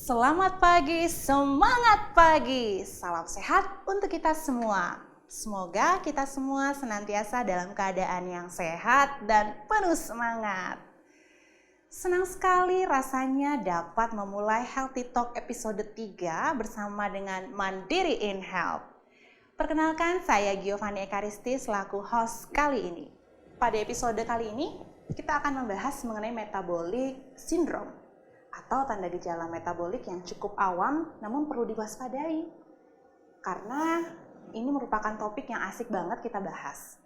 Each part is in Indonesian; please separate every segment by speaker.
Speaker 1: Selamat pagi, semangat pagi. Salam sehat untuk kita semua. Semoga kita semua senantiasa dalam keadaan yang sehat dan penuh semangat. Senang sekali rasanya dapat memulai Healthy Talk episode 3 bersama dengan Mandiri in Health. Perkenalkan, saya Giovanni Ekaristi selaku host kali ini. Pada episode kali ini, kita akan membahas mengenai metabolic syndrome atau tanda gejala metabolik yang cukup awam namun perlu diwaspadai. Karena ini merupakan topik yang asik banget kita bahas.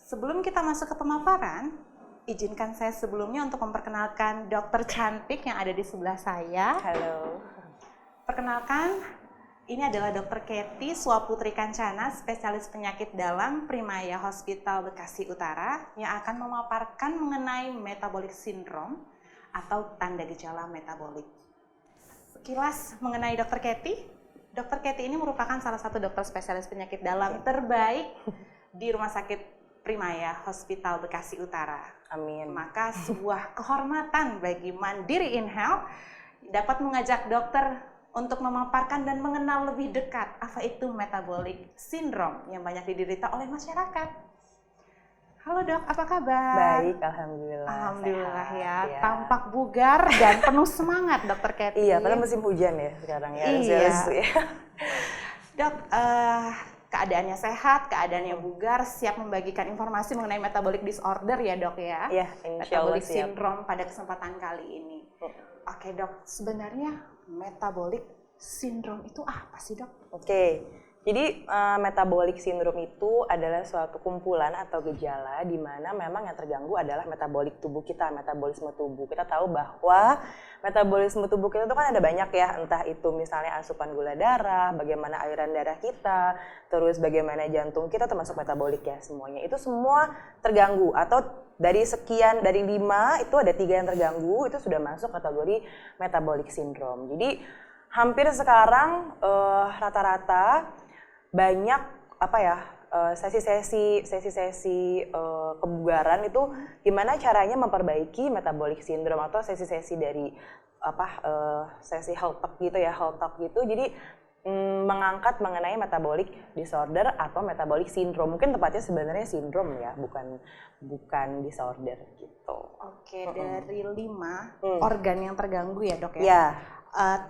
Speaker 1: Sebelum kita masuk ke pemaparan, izinkan saya sebelumnya untuk memperkenalkan dokter cantik yang ada di sebelah saya.
Speaker 2: Halo.
Speaker 1: Perkenalkan, ini adalah Dr. Ketty Swaputri Kancana, spesialis penyakit dalam Primaya Hospital Bekasi Utara yang akan memaparkan mengenai metabolic syndrome atau tanda gejala metabolik. Sekilas mengenai Dr. Ketty, Dr. Ketty ini merupakan salah satu dokter spesialis penyakit dalam terbaik di Rumah Sakit Primaya Hospital Bekasi Utara.
Speaker 2: Amin.
Speaker 1: Maka sebuah kehormatan bagi Mandiri in Health dapat mengajak dokter untuk memaparkan dan mengenal lebih dekat apa itu metabolic syndrome yang banyak diderita oleh masyarakat. Halo dok, apa kabar?
Speaker 2: Baik, alhamdulillah.
Speaker 1: Alhamdulillah
Speaker 2: sehat,
Speaker 1: ya, tampak bugar dan penuh semangat dokter Ketty.
Speaker 2: Iya, padahal musim hujan ya sekarang ya.
Speaker 1: Iya. Dok, keadaannya sehat, keadaannya bugar, siap membagikan informasi mengenai metabolic disorder ya dok ya?
Speaker 2: Iya, insya Allah
Speaker 1: metabolic
Speaker 2: siap.
Speaker 1: syndrome pada kesempatan kali ini. Oke dok, sebenarnya metabolic syndrome itu apa sih dok?
Speaker 2: Oke, jadi metabolic syndrome itu adalah suatu kumpulan atau gejala di mana memang yang terganggu adalah metabolik tubuh kita, metabolisme tubuh. Kita tahu bahwa metabolisme tubuh kita itu kan ada banyak ya, entah itu misalnya asupan gula darah, bagaimana aliran darah kita, terus bagaimana jantung kita, termasuk metabolik ya semuanya. Itu semua terganggu atau dari 5 itu ada 3 yang terganggu, itu sudah masuk kategori metabolic syndrome. Jadi hampir sekarang rata-rata banyak sesi-sesi kebugaran itu gimana caranya memperbaiki metabolic syndrome atau sesi-sesi dari sesi health talk gitu ya, health talk gitu. Jadi mengangkat mengenai metabolic disorder atau metabolic syndrome. Mungkin tepatnya sebenarnya sindrom ya, bukan disorder gitu.
Speaker 1: Oke, dari 5 organ yang terganggu ya dok ya?
Speaker 2: Ya.
Speaker 1: 3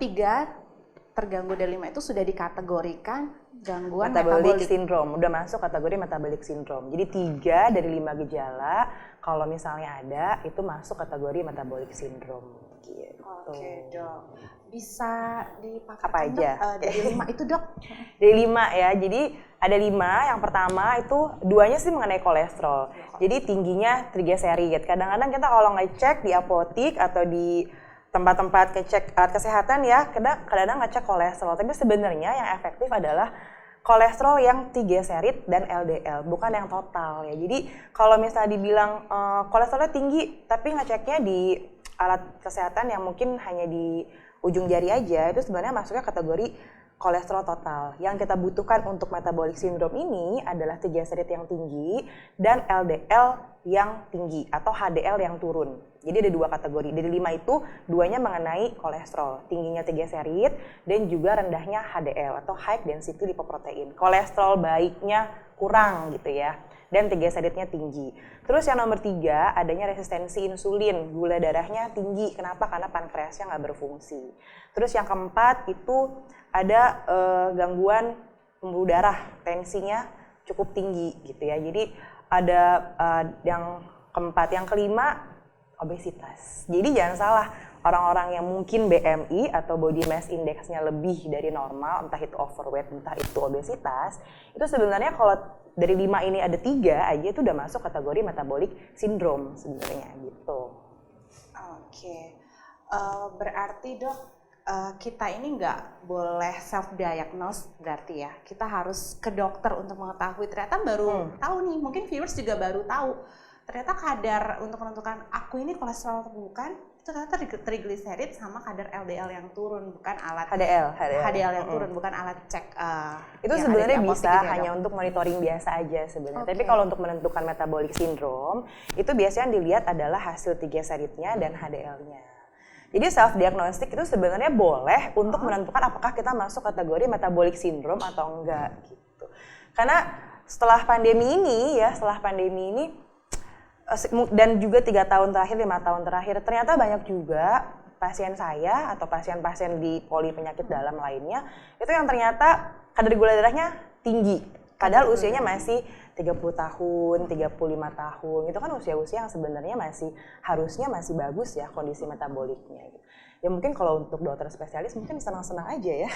Speaker 1: terganggu dari 5 itu sudah dikategorikan gangguan
Speaker 2: metabolic syndrome, udah masuk kategori metabolic syndrome. Jadi 3 dari 5 gejala kalau misalnya ada itu masuk kategori metabolic syndrome gitu.
Speaker 1: Oke dok, bisa dipaparkan
Speaker 2: apa aja
Speaker 1: dari 5 itu dok?
Speaker 2: Dari 5 ya, jadi ada 5. Yang pertama itu 2-nya sih mengenai kolesterol. Jadi tingginya triglycerid. Kadang-kadang kita kalau ngecek di apotik atau di tempat-tempat ngecek alat kesehatan ya, kadang-kadang ngecek kolesterol. Tapi sebenarnya yang efektif adalah kolesterol yang triglycerid dan LDL, bukan yang total ya. Jadi kalau misalnya dibilang kolesterolnya tinggi, tapi ngeceknya di alat kesehatan yang mungkin hanya di ujung jari aja, itu sebenarnya masuknya kategori kolesterol total. Yang kita butuhkan untuk metabolic syndrome ini adalah triglycerid yang tinggi dan LDL yang tinggi atau HDL yang turun. Jadi ada 2 kategori. Dari 5 itu 2-nya mengenai kolesterol, tingginya triglycerid dan juga rendahnya HDL atau high density lipoprotein. Kolesterol baiknya kurang gitu ya. Dan triglyceridnya tinggi. Terus yang nomor 3, adanya resistensi insulin, gula darahnya tinggi. Kenapa? Karena pankreasnya nggak berfungsi. Terus yang keempat itu ada gangguan pembuluh darah, tensinya cukup tinggi gitu ya. Jadi ada yang keempat, yang kelima obesitas. Jadi jangan salah, orang-orang yang mungkin BMI atau body mass index-nya lebih dari normal, entah itu overweight, entah itu obesitas, itu sebenarnya kalau dari 5 ini ada 3 aja itu udah masuk kategori metabolic syndrome sebenarnya gitu.
Speaker 1: Oke, berarti dok kita ini nggak boleh self-diagnose berarti ya? Kita harus ke dokter untuk mengetahui, ternyata baru tahu nih, mungkin viewers juga baru tahu. Ternyata kadar untuk menentukan aku ini kolesterol atau bukan, itu ternyata triglycerid sama kadar LDL yang turun, bukan alat HDL yang turun, bukan alat cek.
Speaker 2: Itu sebenarnya bisa gitu ya, hanya untuk monitoring biasa aja sebenarnya. Tapi kalau untuk menentukan metabolic syndrome, itu biasanya dilihat adalah hasil triglyceridnya dan HDL-nya. Jadi self diagnostic itu sebenarnya boleh untuk menentukan apakah kita masuk kategori metabolic syndrome atau enggak gitu. Karena setelah pandemi ini dan juga 3 tahun terakhir, 5 tahun terakhir, ternyata banyak juga pasien saya atau pasien-pasien di poli penyakit dalam lainnya itu yang ternyata kadar gula darahnya tinggi. Padahal usianya masih 30 tahun, 35 tahun. Itu kan usia-usia yang sebenarnya harusnya masih bagus ya kondisi metaboliknya gitu. Ya mungkin kalau untuk dokter spesialis mungkin senang-senang aja ya.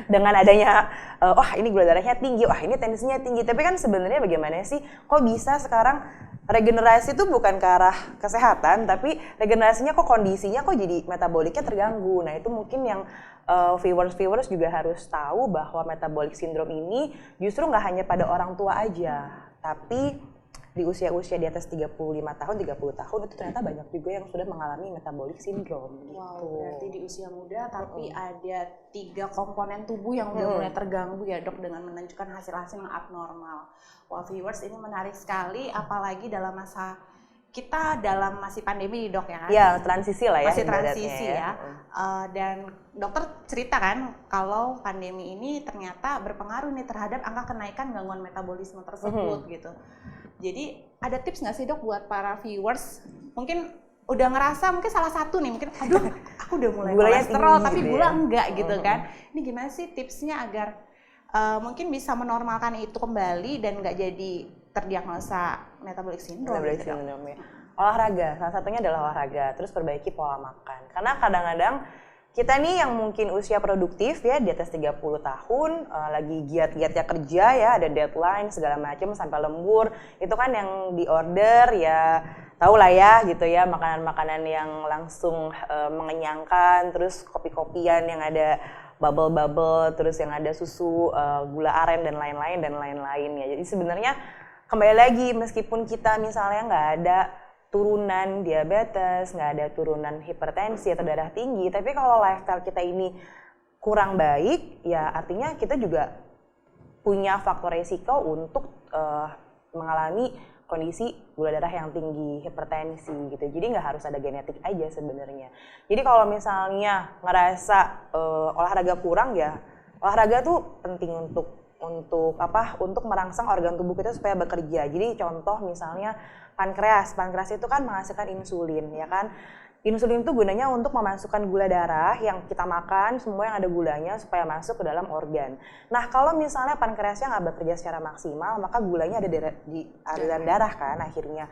Speaker 2: Dengan adanya, wah ini gula darahnya tinggi, wah ini tensinya tinggi. Tapi kan sebenarnya bagaimana sih, kok bisa sekarang regenerasi itu bukan ke arah kesehatan, tapi regenerasinya kok kondisinya kok jadi metaboliknya terganggu. Nah itu mungkin yang viewers juga harus tahu bahwa metabolic syndrome ini justru nggak hanya pada orang tua aja, tapi di usia-usia di atas 35 tahun, 30 tahun itu ternyata banyak juga yang sudah mengalami metabolic syndrome gitu.
Speaker 1: Wow, berarti di usia muda tapi ada 3 komponen tubuh yang udah mulai terganggu ya dok dengan menunjukkan hasil-hasil yang abnormal. Wah viewers ini menarik sekali apalagi dalam masa kita dalam masih pandemi dok ya kan?
Speaker 2: Iya, transisi lah ya.
Speaker 1: Masih transisi ya. Dan dokter cerita kan kalau pandemi ini ternyata berpengaruh nih terhadap angka kenaikan gangguan metabolisme tersebut gitu. Jadi ada tips nggak sih dok buat para viewers? Mungkin udah ngerasa mungkin salah satu nih mungkin aduh aku udah mulai kolesterol tapi
Speaker 2: gitu
Speaker 1: gula
Speaker 2: ya.
Speaker 1: enggak gitu kan. Ini gimana sih tipsnya agar mungkin bisa menormalkan itu kembali dan nggak jadi terdiagnosa metabolic syndrome gitu,
Speaker 2: ya. Olahraga, salah satunya adalah olahraga, terus perbaiki pola makan. Karena kadang-kadang kita nih yang mungkin usia produktif ya di atas 30 tahun, lagi giat-giatnya kerja ya, ada deadline segala macam sampai lembur, itu kan yang di order ya tahu lah ya gitu ya, makanan-makanan yang langsung mengenyangkan, terus kopi-kopian yang ada bubble-bubble, terus yang ada susu, gula aren dan lain-lain ya. Jadi sebenarnya kembali lagi meskipun kita misalnya nggak ada turunan diabetes, nggak ada turunan hipertensi atau darah tinggi, tapi kalau lifestyle kita ini kurang baik, ya artinya kita juga punya faktor resiko untuk mengalami kondisi gula darah yang tinggi, hipertensi gitu. Jadi nggak harus ada genetik aja sebenarnya. Jadi kalau misalnya ngerasa olahraga kurang ya, olahraga tuh penting untuk merangsang organ tubuh kita supaya bekerja. Jadi contoh misalnya pankreas itu kan menghasilkan insulin ya kan. Insulin itu gunanya untuk memasukkan gula darah yang kita makan, semua yang ada gulanya supaya masuk ke dalam organ. Nah kalau misalnya pankreasnya nggak bekerja secara maksimal, maka gulanya ada di aliran darah kan akhirnya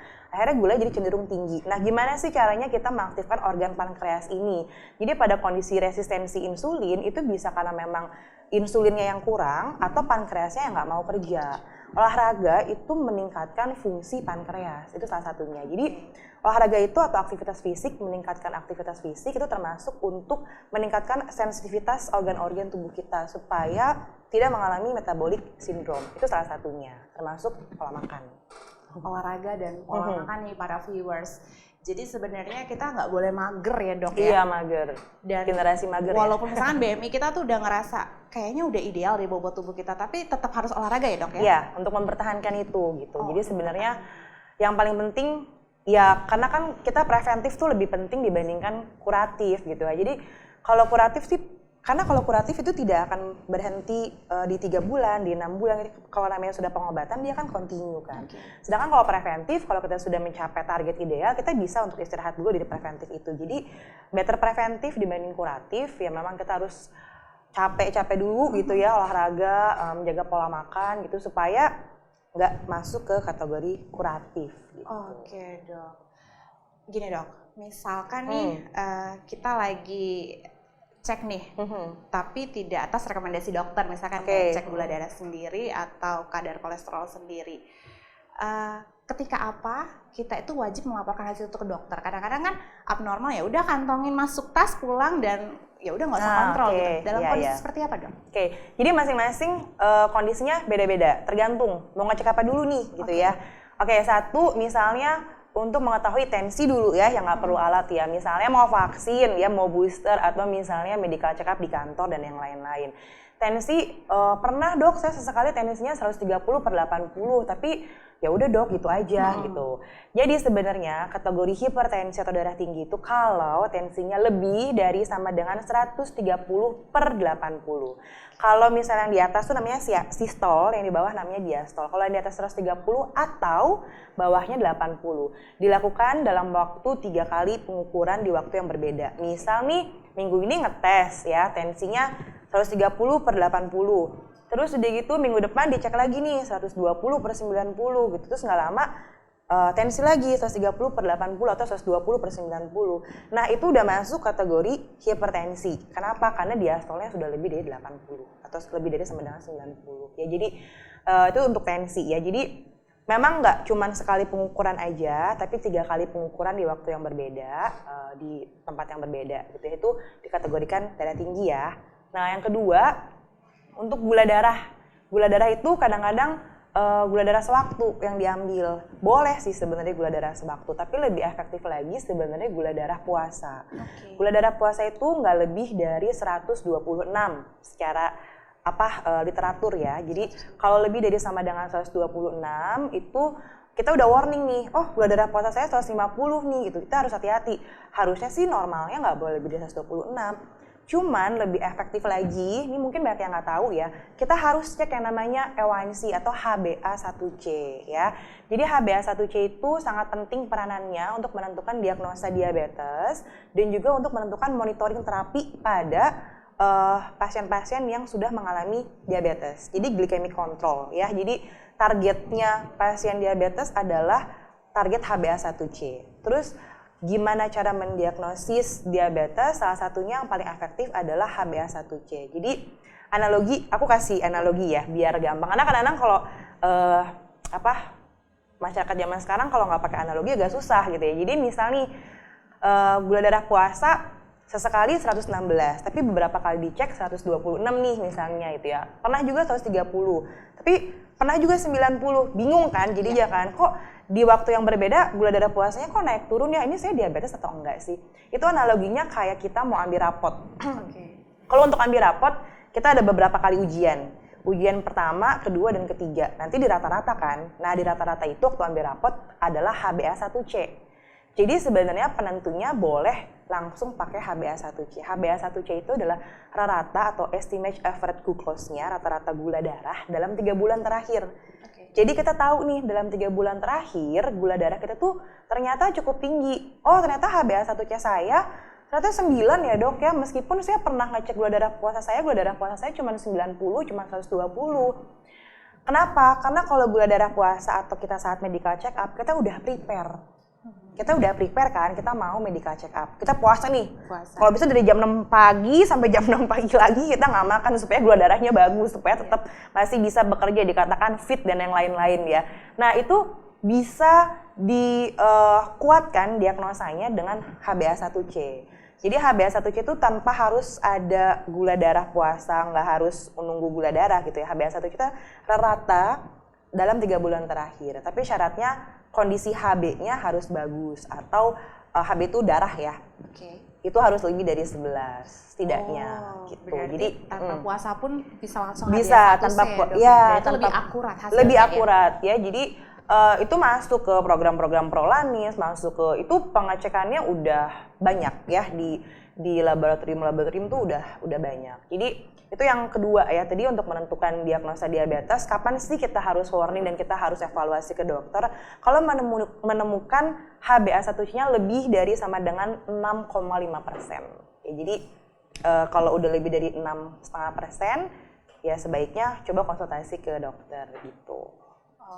Speaker 2: gula jadi cenderung tinggi. Nah gimana sih caranya kita mengaktifkan organ pankreas ini? Jadi pada kondisi resistensi insulin itu bisa karena memang insulinnya yang kurang atau pankreasnya yang nggak mau kerja. Olahraga itu meningkatkan fungsi pankreas, itu salah satunya. Jadi olahraga itu atau aktivitas fisik, meningkatkan aktivitas fisik itu termasuk untuk meningkatkan sensitivitas organ-organ tubuh kita supaya tidak mengalami metabolic syndrome. Itu salah satunya, termasuk pola makan.
Speaker 1: Olahraga dan pola makan nih para viewers. Jadi sebenarnya kita nggak boleh mager ya dok ya?
Speaker 2: Iya mager, dan generasi mager
Speaker 1: walaupun misalkan BMI kita tuh udah ngerasa kayaknya udah ideal deh bobot tubuh kita, tapi tetap harus olahraga ya dok ya?
Speaker 2: Iya, untuk mempertahankan itu gitu. Jadi sebenarnya yang paling penting ya karena kan kita preventif tuh lebih penting dibandingkan kuratif gitu ya. Jadi kalau kuratif sih, karena kalau kuratif itu tidak akan berhenti di 3 bulan, di 6 bulan. Kalau namanya sudah pengobatan dia kan continue kan. Sedangkan kalau preventif, kalau kita sudah mencapai target ideal, kita bisa untuk istirahat dulu dari preventif itu. Jadi better preventif dibanding kuratif, ya memang kita harus capek dulu gitu ya olahraga, menjaga pola makan gitu supaya nggak masuk ke kategori kuratif gitu.
Speaker 1: Oke dok. Gini dok, misalkan nih kita lagi cek nih, tapi tidak atas rekomendasi dokter, misalkan cek gula darah sendiri atau kadar kolesterol sendiri. Ketika apa kita itu wajib melaporkan hasil itu ke dokter? Kadang-kadang kan abnormal ya udah kantongin masuk tas pulang dan ya udah nggak usah kontrol gitu. Dalam kondisi seperti apa dok?
Speaker 2: Jadi masing-masing kondisinya beda-beda, tergantung mau ngecek apa dulu nih gitu ya. Satu misalnya untuk mengetahui tensi dulu ya, yang nggak perlu alat ya. Misalnya mau vaksin ya, mau booster atau misalnya medical check up di kantor dan yang lain-lain. tensi, pernah dok saya sesekali tensinya 130/80, tapi ya udah dok gitu aja gitu. Jadi sebenarnya kategori hipertensi atau darah tinggi itu kalau tensinya lebih dari sama dengan 130/80. Kalau misalnya yang di atas tuh namanya sistol, yang di bawah namanya diastol. Kalau yang di atas 130 atau bawahnya 80. Dilakukan dalam waktu 3 kali pengukuran di waktu yang berbeda. Misal nih minggu ini ngetes ya tensinya 130/80. Terus udah gitu minggu depan dicek lagi nih 120/90 gitu. Terus nggak lama tensi lagi 130/80 atau 120/90. Nah itu udah masuk kategori hipertensi. Kenapa? Karena diastolnya sudah lebih dari 80 atau lebih dari sama dengan 90. Ya jadi itu untuk tensi ya. Jadi memang nggak cuma sekali pengukuran aja, tapi 3 kali pengukuran di waktu yang berbeda, di tempat yang berbeda gitu. Itu dikategorikan darah tinggi ya. Nah yang kedua, untuk gula darah. Gula darah itu kadang-kadang gula darah sewaktu yang diambil. Boleh sih sebenarnya gula darah sewaktu, tapi lebih efektif lagi sebenarnya gula darah puasa. Gula darah puasa itu nggak lebih dari 126 secara literatur ya. Jadi kalau lebih dari sama dengan 126 itu kita udah warning nih, oh gula darah puasa saya 150 nih gitu. Kita harus hati-hati. Harusnya sih normalnya nggak boleh lebih dari 126. Cuman lebih efektif lagi, ini mungkin banyak yang nggak tahu ya, kita harus cek yang namanya A1C atau HbA1c ya. Jadi HbA1c itu sangat penting peranannya untuk menentukan diagnosa diabetes dan juga untuk menentukan monitoring terapi pada pasien-pasien yang sudah mengalami diabetes. Jadi glycemic control ya. Jadi targetnya pasien diabetes adalah target HbA1c. Terus gimana cara mendiagnosis diabetes? Salah satunya yang paling efektif adalah HbA1c. Jadi aku kasih analogi ya biar gampang. Karena kadang-kadang kalau masyarakat zaman sekarang kalau nggak pakai analogi agak susah gitu ya. Jadi misal nih gula darah puasa sesekali 116, tapi beberapa kali dicek 126 nih misalnya itu ya. Pernah juga 130, tapi pernah juga 90. Bingung kan? Jadi ya kan kok di waktu yang berbeda gula darah puasanya kok naik turun ya, ini saya diabetes atau enggak sih? Itu analoginya kayak kita mau ambil rapot. Kalau untuk ambil rapot, kita ada beberapa kali ujian. Ujian pertama, kedua, dan ketiga. Nanti di rata-rata kan. Nah di rata-rata itu waktu ambil rapot adalah HbA1c. Jadi sebenarnya penentunya boleh langsung pakai HbA1c. HbA1c itu adalah rata atau estimate average glucose-nya, rata-rata gula darah dalam 3 bulan terakhir. Jadi kita tahu nih dalam 3 bulan terakhir gula darah kita tuh ternyata cukup tinggi. Oh ternyata HbA1c saya ternyata 9 ya dok ya. Meskipun saya pernah ngecek gula darah puasa saya cuma 90, cuma 120. Kenapa? Karena kalau gula darah puasa atau kita saat medical check up kita udah prepare. Kita udah prepare kan, kita mau medical check up. Kita puasa nih. Kalau bisa dari jam 6 pagi sampai jam 6 pagi lagi kita nggak makan supaya gula darahnya bagus, supaya tetap masih bisa bekerja, dikatakan fit dan yang lain-lain ya. Nah itu bisa dikuatkan diagnosanya dengan HbA1c. Jadi HbA1c itu tanpa harus ada gula darah puasa, nggak harus menunggu gula darah gitu ya. HbA1c kita rata dalam 3 bulan terakhir. Tapi syaratnya kondisi Hb-nya harus bagus atau Hb itu darah ya. Itu harus lebih dari 11 setidaknya gitu. Jadi
Speaker 1: tanpa puasa pun bisa langsung
Speaker 2: bisa tanpa
Speaker 1: ya, itu lebih akurat hasilnya.
Speaker 2: Lebih akurat ya. Jadi itu masuk ke program-program Prolanis, masuk ke itu pengecekannya udah banyak ya di laboratorium tuh udah banyak. Jadi itu yang kedua ya, tadi untuk menentukan diagnosa diabetes, kapan sih kita harus warning dan kita harus evaluasi ke dokter kalau menemukan HbA1c-nya lebih dari sama dengan 6,5%. Ya, jadi kalau udah lebih dari 6,5%, ya sebaiknya coba konsultasi ke dokter gitu.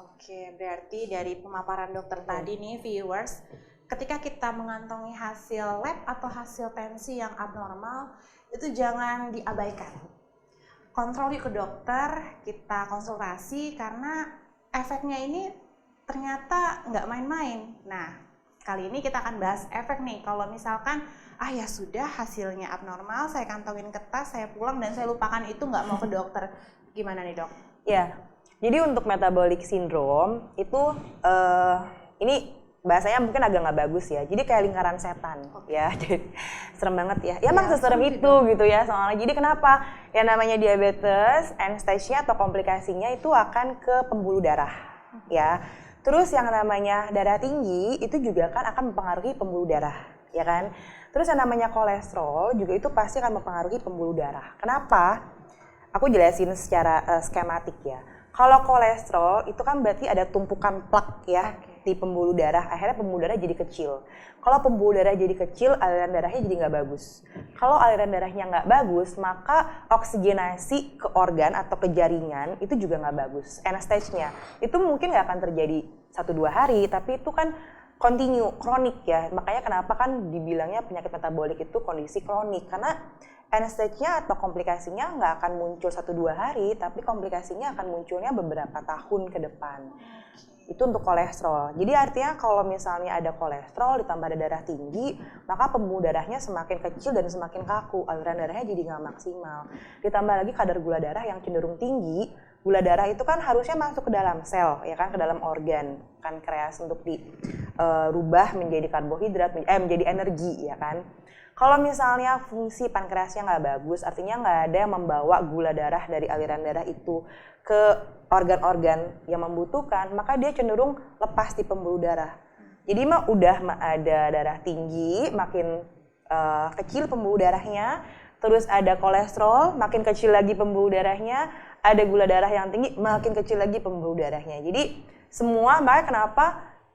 Speaker 1: Oke, berarti dari pemaparan dokter tadi nih viewers, ketika kita mengantongi hasil lab atau hasil tensi yang abnormal, itu jangan diabaikan. Kontrol yuk ke dokter, kita konsultasi karena efeknya ini ternyata nggak main-main. Nah, kali ini kita akan bahas efek nih. Kalau misalkan, ya sudah hasilnya abnormal, saya kantongin ke tas, saya pulang dan saya lupakan itu nggak mau ke dokter. Gimana nih dok?
Speaker 2: Ya, jadi untuk metabolic syndrome itu ini bahasanya mungkin agak nggak bagus ya. Jadi kayak lingkaran setan ya. Jadi serem banget ya. Ya emang seserem itu gitu ya soalnya. Jadi kenapa? Yang namanya diabetes, end stage-nya atau komplikasinya itu akan ke pembuluh darah ya. Terus yang namanya darah tinggi itu juga kan akan mempengaruhi pembuluh darah, ya kan? Terus yang namanya kolesterol juga itu pasti akan mempengaruhi pembuluh darah. Kenapa? Aku jelasin secara skematik ya. Kalau kolesterol itu kan berarti ada tumpukan plak ya di pembuluh darah. Akhirnya pembuluh darah jadi kecil. Kalau pembuluh darah jadi kecil, aliran darahnya jadi nggak bagus. Kalau aliran darahnya nggak bagus, maka oksigenasi ke organ atau ke jaringan itu juga nggak bagus. End stage-nya itu mungkin nggak akan terjadi 1-2 hari, tapi itu kan continue, kronik ya. Makanya kenapa kan dibilangnya penyakit metabolik itu kondisi kronik. Karena end stage-nya atau komplikasinya nggak akan muncul 1-2 hari, tapi komplikasinya akan munculnya beberapa tahun ke depan. Itu untuk kolesterol. Jadi artinya kalau misalnya ada kolesterol ditambah ada darah tinggi, maka pembuluh darahnya semakin kecil dan semakin kaku, aliran darahnya jadi nggak maksimal. Ditambah lagi kadar gula darah yang cenderung tinggi. Gula darah itu kan harusnya masuk ke dalam sel, ya kan, ke dalam organ, pankreas untuk dirubah menjadi karbohidrat, menjadi energi, ya kan. Kalau misalnya fungsi pankreasnya nggak bagus, artinya nggak ada yang membawa gula darah dari aliran darah itu ke organ-organ yang membutuhkan, maka dia cenderung lepas di pembuluh darah. Jadi udah ada darah tinggi, makin kecil pembuluh darahnya, terus ada kolesterol, makin kecil lagi pembuluh darahnya, ada gula darah yang tinggi, makin kecil lagi pembuluh darahnya. Jadi semua, makanya kenapa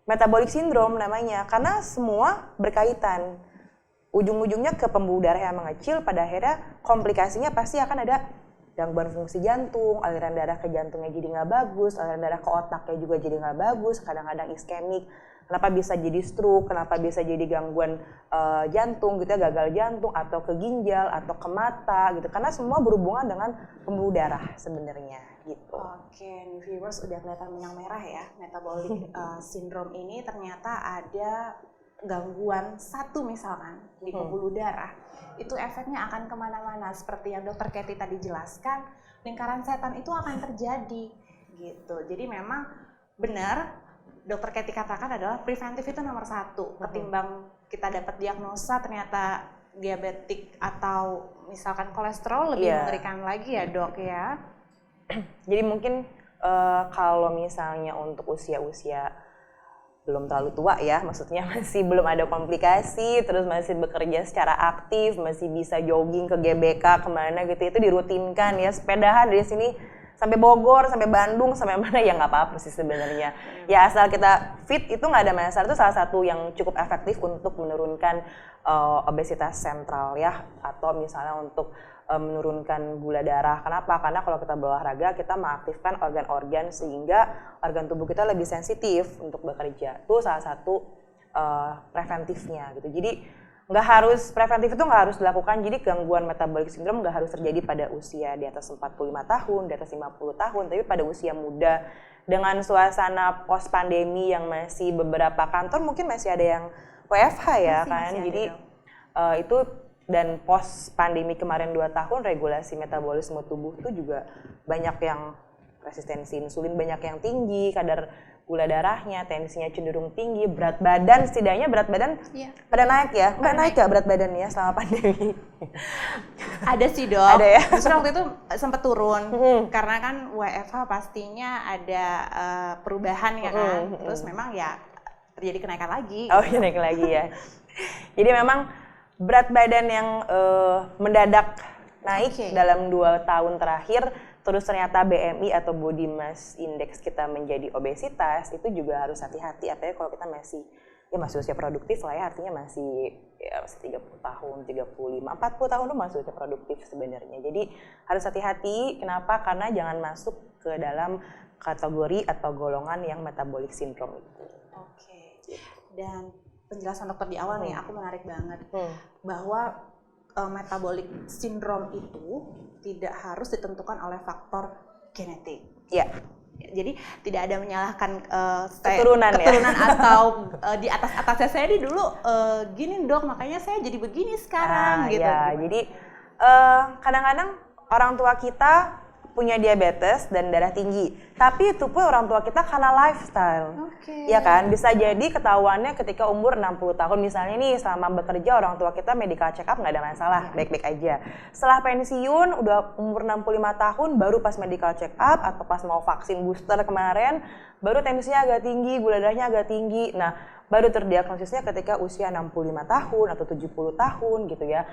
Speaker 2: metabolic syndrome namanya, karena semua berkaitan. Ujung-ujungnya ke pembuluh darah yang mengecil, pada akhirnya komplikasinya pasti akan ada gangguan fungsi jantung, aliran darah ke jantungnya jadi nggak bagus, aliran darah ke otaknya juga jadi nggak bagus, kadang-kadang iskemik. Kenapa bisa jadi stroke, kenapa bisa jadi gangguan jantung gitu ya, gagal jantung atau ke ginjal atau ke mata gitu, karena semua berhubungan dengan pembuluh darah sebenarnya gitu.
Speaker 1: Oke, viewers udah kelihatan benang merah ya, metabolic syndrome ini ternyata ada gangguan satu misalkan di pembuluh darah, itu efeknya akan kemana-mana seperti yang Dokter Katy tadi jelaskan, lingkaran setan itu akan terjadi gitu. Jadi memang benar Dokter Katy katakan adalah preventif itu nomor 1 ketimbang kita dapat diagnosa ternyata diabetik atau misalkan kolesterol lebih mengerikan lagi ya dok ya.
Speaker 2: Jadi mungkin kalau misalnya untuk usia-usia belum terlalu tua ya, maksudnya masih belum ada komplikasi, terus masih bekerja secara aktif, masih bisa jogging ke GBK kemana gitu, itu dirutinkan ya, sepedahan dari sini sampai Bogor, sampai Bandung, sampai mana ya nggak apa-apa sih sebenarnya. Ya asal kita fit itu nggak ada masalah, itu salah satu yang cukup efektif untuk menurunkan obesitas sentral ya, atau misalnya untuk menurunkan gula darah. Kenapa? Karena kalau kita berolahraga kita mengaktifkan organ-organ sehingga organ tubuh kita lebih sensitif untuk bekerja. Itu salah satu preventifnya gitu. Jadi nggak harus, preventif itu nggak harus dilakukan, jadi gangguan metabolic syndrome nggak harus terjadi pada usia di atas 45 tahun, di atas 50 tahun, tapi pada usia muda dengan suasana post pandemi yang masih beberapa kantor mungkin masih ada yang WFH ya kan, jadi itu dan post pandemi kemarin 2 tahun regulasi metabolisme tubuh itu juga banyak yang resistensi insulin, banyak yang tinggi, kadar gula darahnya, tensinya cenderung tinggi, berat badan, setidaknya berat badan pada naik ya, nggak naik ya berat badan ya selama pandemi?
Speaker 1: Ada sih dok,
Speaker 2: ada ya?
Speaker 1: justru waktu itu sempat turun, karena kan WFH pastinya ada perubahan ya kan, terus memang ya terjadi kenaikan lagi.
Speaker 2: Oh iya naik lagi ya, jadi memang berat badan yang mendadak naik dalam 2 tahun terakhir, terus ternyata BMI atau body mass index kita menjadi obesitas, itu juga harus hati-hati. Artinya kalau kita masih usia produktif lah ya, artinya masih 30 tahun, 35, 40 tahun itu masih usia produktif sebenarnya. Jadi harus hati-hati. Kenapa? Karena jangan masuk ke dalam kategori atau golongan yang metabolic syndrome itu.
Speaker 1: Oke. Dan penjelasan dokter di awal nih aku menarik banget bahwa metabolic syndrome itu tidak harus ditentukan oleh faktor genetik.
Speaker 2: Ya.
Speaker 1: Jadi tidak ada menyalahkan
Speaker 2: keturunan
Speaker 1: atau di atasnya saya dulu gini dok, makanya saya jadi begini sekarang gitu.
Speaker 2: Ya, jadi kadang-kadang orang tua kita punya diabetes dan darah tinggi. Tapi itu pun orang tua kita karena lifestyle. Ya kan? Bisa jadi ketahuannya ketika umur 60 tahun. Misalnya nih selama bekerja orang tua kita medical check up nggak ada masalah, baik-baik aja. Setelah pensiun udah umur 65 tahun baru pas medical check up atau pas mau vaksin booster kemarin baru tensinya agak tinggi, gula darahnya agak tinggi. Nah, baru terdiagnosisnya ketika usia 65 tahun atau 70 tahun gitu ya.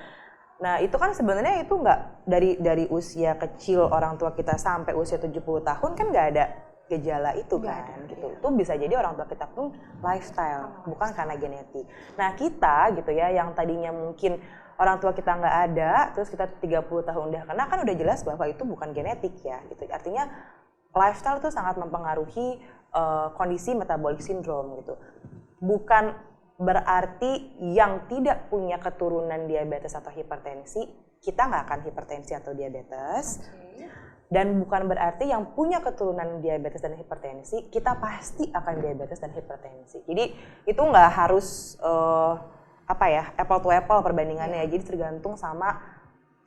Speaker 2: Nah itu kan sebenarnya itu nggak dari usia kecil orang tua kita sampai usia 70 tahun kan nggak ada gejala itu kan gitu. Itu bisa jadi orang tua kita pun lifestyle, bukan karena genetik. Nah kita gitu ya yang tadinya mungkin orang tua kita nggak ada, terus kita 30 tahun udah kena kan udah jelas bahwa itu bukan genetik ya gitu. Artinya lifestyle itu sangat mempengaruhi kondisi metabolic syndrome gitu. Bukan berarti yang tidak punya keturunan diabetes atau hipertensi, kita nggak akan hipertensi atau diabetes. Dan bukan berarti yang punya keturunan diabetes dan hipertensi, kita pasti akan diabetes dan hipertensi. Jadi itu nggak harus apple to apple perbandingannya. Jadi tergantung sama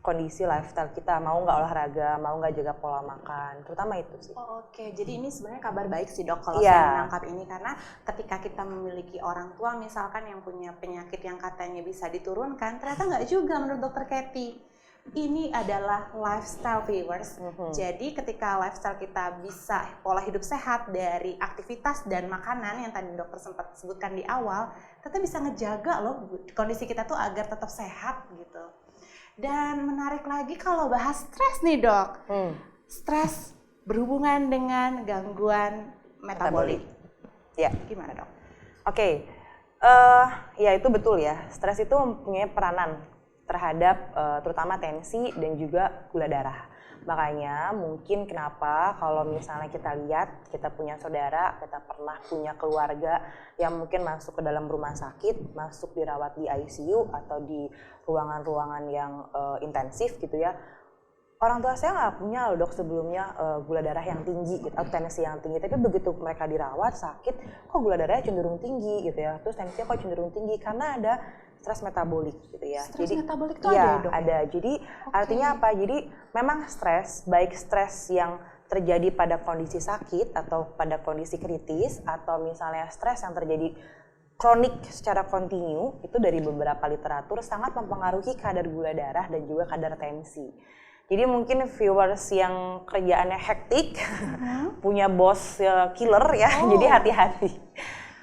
Speaker 2: kondisi lifestyle kita, mau nggak olahraga, mau nggak jaga pola makan, terutama itu sih.
Speaker 1: Oke, jadi ini sebenarnya kabar baik sih dok kalau saya menangkap ini, karena ketika kita memiliki orang tua misalkan yang punya penyakit yang katanya bisa diturunkan, ternyata nggak juga menurut dokter Katy. Ini adalah lifestyle viewers, jadi ketika lifestyle kita bisa pola hidup sehat dari aktivitas dan makanan yang tadi dokter sempat sebutkan di awal, ternyata bisa ngejaga loh kondisi kita tuh agar tetap sehat gitu. Dan menarik lagi kalau bahas stres nih dok, stres berhubungan dengan gangguan metabolik.
Speaker 2: Ya.
Speaker 1: Gimana dok?
Speaker 2: Oke, ya itu betul ya, stres itu mempunyai peranan terhadap terutama tensi dan juga gula darah. Makanya mungkin kenapa kalau misalnya kita lihat, kita punya saudara, kita pernah punya keluarga yang mungkin masuk ke dalam rumah sakit, masuk dirawat di ICU atau di ruangan-ruangan yang intensif gitu ya. Orang tua saya nggak punya loh dok sebelumnya gula darah yang tinggi gitu, atau tensi yang tinggi. Tapi begitu mereka dirawat sakit, kok gula darahnya cenderung tinggi gitu ya. Terus tensinya kok cenderung tinggi karena ada stres metabolik gitu ya.
Speaker 1: Stres metabolik itu
Speaker 2: ya,
Speaker 1: ada ya dok?
Speaker 2: Ada. Jadi artinya apa? Jadi memang stres, baik stres yang terjadi pada kondisi sakit atau pada kondisi kritis, atau misalnya stres yang terjadi kronik secara kontinu, itu dari beberapa literatur sangat mempengaruhi kadar gula darah dan juga kadar tensi. Jadi mungkin viewers yang kerjaannya hektik, punya bos killer ya, jadi hati-hati.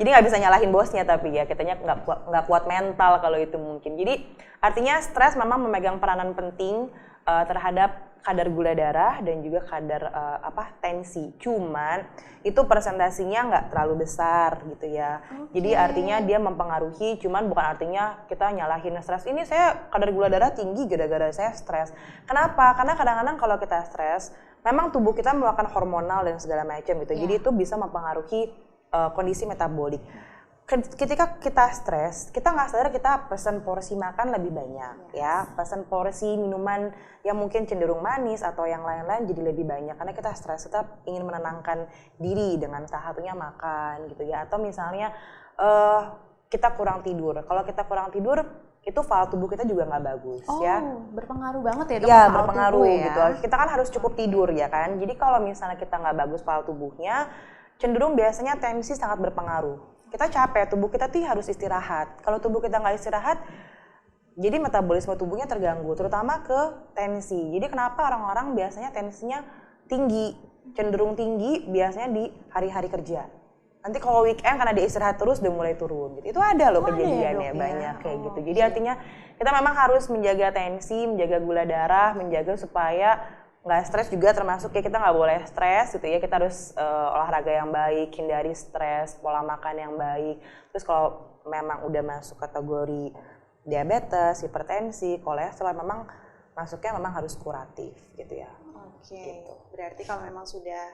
Speaker 2: Jadi nggak bisa nyalahin bosnya, tapi ya kitanya nggak kuat mental kalau itu mungkin. Jadi artinya stres memang memegang peranan penting terhadap kadar gula darah dan juga kadar tensi. Cuman itu persentasinya nggak terlalu besar gitu ya. Jadi artinya dia mempengaruhi, cuman bukan artinya kita nyalahin stres. Ini saya kadar gula darah tinggi gara-gara saya stres. Kenapa? Karena kadang-kadang kalau kita stres, memang tubuh kita mengeluarkan hormonal dan segala macam gitu. Jadi itu bisa mempengaruhi kondisi metabolik. Ketika kita stres, kita nggak sadar kita pesan porsi makan lebih banyak ya, pesan porsi minuman yang mungkin cenderung manis atau yang lain-lain jadi lebih banyak karena kita stres, kita ingin menenangkan diri dengan salah satunya makan gitu ya, atau misalnya kita kurang tidur. Kalau kita kurang tidur itu fal tubuh kita juga nggak bagus ya.
Speaker 1: Berpengaruh banget ya dok?
Speaker 2: Ya berpengaruh gitu. Kita kan harus cukup tidur ya kan. Jadi kalau misalnya kita nggak bagus fal tubuhnya, cenderung biasanya tensi sangat berpengaruh. Kita capek, tubuh kita tuh harus istirahat. Kalau tubuh kita nggak istirahat, jadi metabolisme tubuhnya terganggu, terutama ke tensi. Jadi kenapa orang-orang biasanya tensinya tinggi, cenderung tinggi biasanya di hari-hari kerja. Nanti kalau weekend karena dia istirahat terus udah mulai turun gitu. Itu ada loh kejadiannya banyak kayak gitu. Jadi artinya kita memang harus menjaga tensi, menjaga gula darah, menjaga supaya nggak stres juga, termasuk ya kita nggak boleh stres gitu ya, kita harus olahraga yang baik, hindari stres, pola makan yang baik. Terus kalau memang udah masuk kategori diabetes, hipertensi, kolesterol, memang masuknya memang harus kuratif gitu ya.
Speaker 1: Gitu. Berarti kalau memang sudah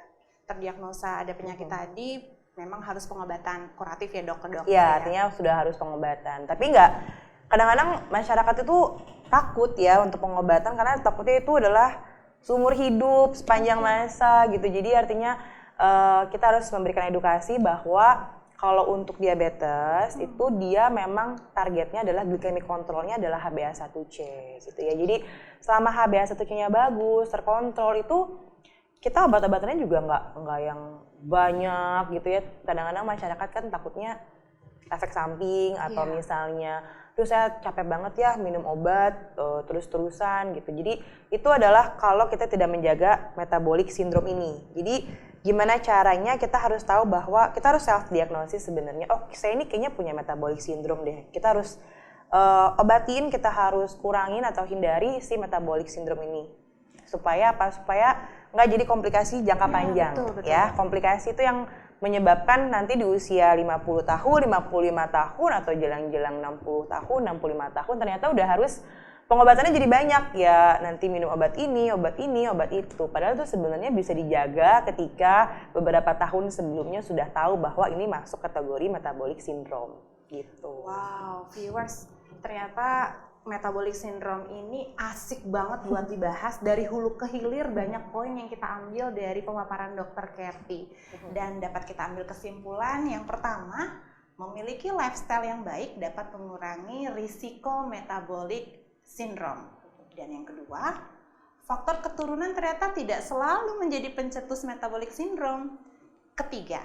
Speaker 1: terdiagnosa ada penyakit tadi, memang harus pengobatan kuratif ya dok?
Speaker 2: Iya, artinya sudah harus pengobatan. Tapi nggak, kadang-kadang masyarakat itu takut ya untuk pengobatan karena takutnya itu adalah seumur hidup, sepanjang masa gitu. Jadi artinya kita harus memberikan edukasi bahwa kalau untuk diabetes itu dia memang targetnya adalah glycemic controlnya adalah HbA1c gitu ya. Jadi selama HbA1c-nya bagus, terkontrol, itu kita obat-obatannya juga nggak yang banyak gitu ya. Kadang-kadang masyarakat kan takutnya efek samping atau misalnya, terus saya capek banget ya minum obat terus-terusan gitu. Jadi itu adalah kalau kita tidak menjaga metabolic syndrome ini. Jadi gimana caranya kita harus tahu bahwa kita harus self diagnosis sebenarnya. Oh, saya ini kayaknya punya metabolic syndrome deh. Kita harus obatin, kita harus kurangin atau hindari si metabolic syndrome ini. Supaya apa? Supaya nggak jadi komplikasi jangka panjang.
Speaker 1: Betul.
Speaker 2: Ya, komplikasi itu yang menyebabkan nanti di usia 50 tahun, 55 tahun atau jelang-jelang 60 tahun, 65 tahun ternyata udah harus pengobatannya jadi banyak ya. Nanti minum obat ini, obat itu. Padahal itu sebenarnya bisa dijaga ketika beberapa tahun sebelumnya sudah tahu bahwa ini masuk kategori metabolic syndrome gitu.
Speaker 1: Wow, viewers, ternyata metabolic syndrome ini asik banget buat dibahas. Dari hulu ke hilir banyak poin yang kita ambil dari pemaparan Dr. Katy. Dan dapat kita ambil kesimpulan yang pertama, memiliki lifestyle yang baik dapat mengurangi risiko metabolic syndrome. Dan yang kedua, faktor keturunan ternyata tidak selalu menjadi pencetus metabolic syndrome. Ketiga,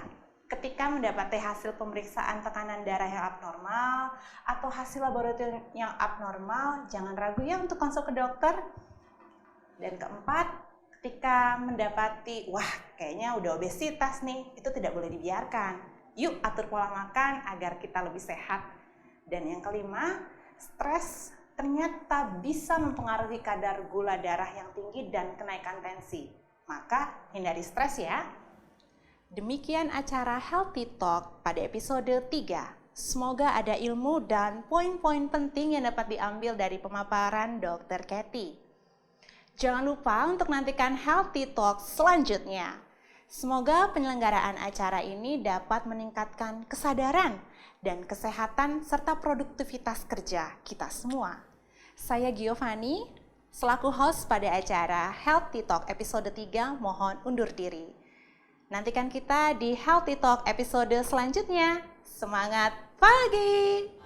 Speaker 1: ketika mendapati hasil pemeriksaan tekanan darah yang abnormal atau hasil laboratorium yang abnormal, jangan ragu ya untuk konsul ke dokter. Dan keempat, ketika mendapati, wah kayaknya udah obesitas nih, itu tidak boleh dibiarkan. Yuk atur pola makan agar kita lebih sehat. Dan yang kelima, stres ternyata bisa mempengaruhi kadar gula darah yang tinggi dan kenaikan tensi. Maka hindari stres ya. Demikian acara Healthy Talk pada episode 3. Semoga ada ilmu dan poin-poin penting yang dapat diambil dari pemaparan Dr. Katy. Jangan lupa untuk nantikan Healthy Talk selanjutnya. Semoga penyelenggaraan acara ini dapat meningkatkan kesadaran dan kesehatan serta produktivitas kerja kita semua. Saya Giovanni, selaku host pada acara Healthy Talk episode 3, mohon undur diri. Nantikan kita di Healthy Talk episode selanjutnya. Semangat pagi!